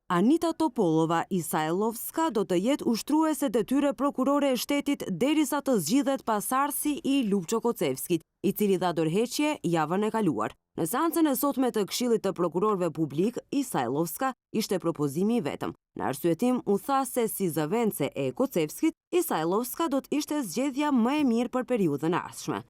Anita Topolova Isajlovska do të jetë ushtruese detyre prokurore e shtetit derisa të zgjidhet pasardhësi i Lupço Kocevskit, i cili dha dorëheqje javën e kaluar. Në seancën e sotme të Këshillit të Prokurorëve Publik, Isajlovska ishte propozimi i vetëm. Në arsyetim u tha se si zëvendëse e Kocevskit, Isajlovska do të ishte zgjedhja më e mirë për periudhën e ardhshme.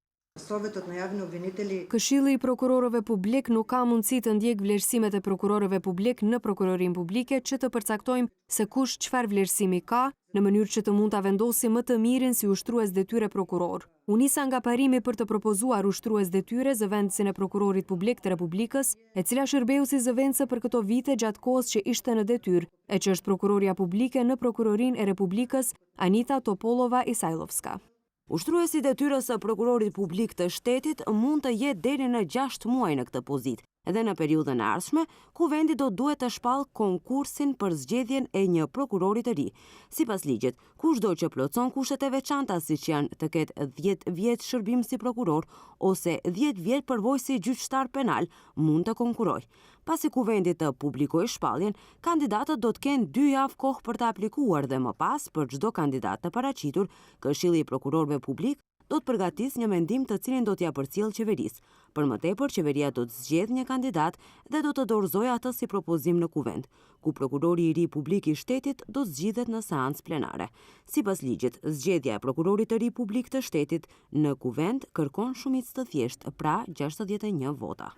Këshilli i prokurorëve publik nuk ka mundësi të ndjek vlerësimet e prokurorëve publik në prokurorinë publike që të përcaktojmë se kush çfarë vlerësimi ka, në mënyrë që të mund ta vendosi më të mirin si ushtrues detyre prokuror. U nisa nga parimi për të propozuar ushtrues detyre zëvendësin e prokurorit publik të Republikës, e cila shërbeu si zëvendëse për këto vite gjatë kohës që ishte në detyrë, e që është prokuroria publike në Prokurorinë e Republikës, Anita Topolova Isajlovska. Ushtruesi detyrës së prokurorit publik të shtetit mund të jetë deri në 6 muaj në këtë pozitë, edhe në periudhën e ardhshme, kuvendi do duhet të shpallë konkursin për zgjedhjen e një prokurori të ri. Sipas ligjit, kushdo që plotson kushtet e veçanta siç janë të ketë 10 vjet shërbim si prokuror ose 10 vjet përvojë si gjyqtar penal mund të konkurojë. Pasi kuvendi të publikojë shpalljen, kandidatët do të kenë 2 javë kohë për të aplikuar dhe më pas për çdo kandidat të paraqitur, Këshilli i Prokurorëve Publik do të përgatisë një mendim të cilin do t'ia përcjellë qeverisë. Për më tepër, qeveria do të zgjedhë një kandidat dhe do të dorëzojë atë si propozim në kuvend, ku prokurori i ri publik i shtetit do zgjidhet në seancë plenare. Sipas ligjit, zgjedhja e prokurorit të ri publik të shtetit në kuvend kërkon shumicë të thjeshtë, pra 61 vota.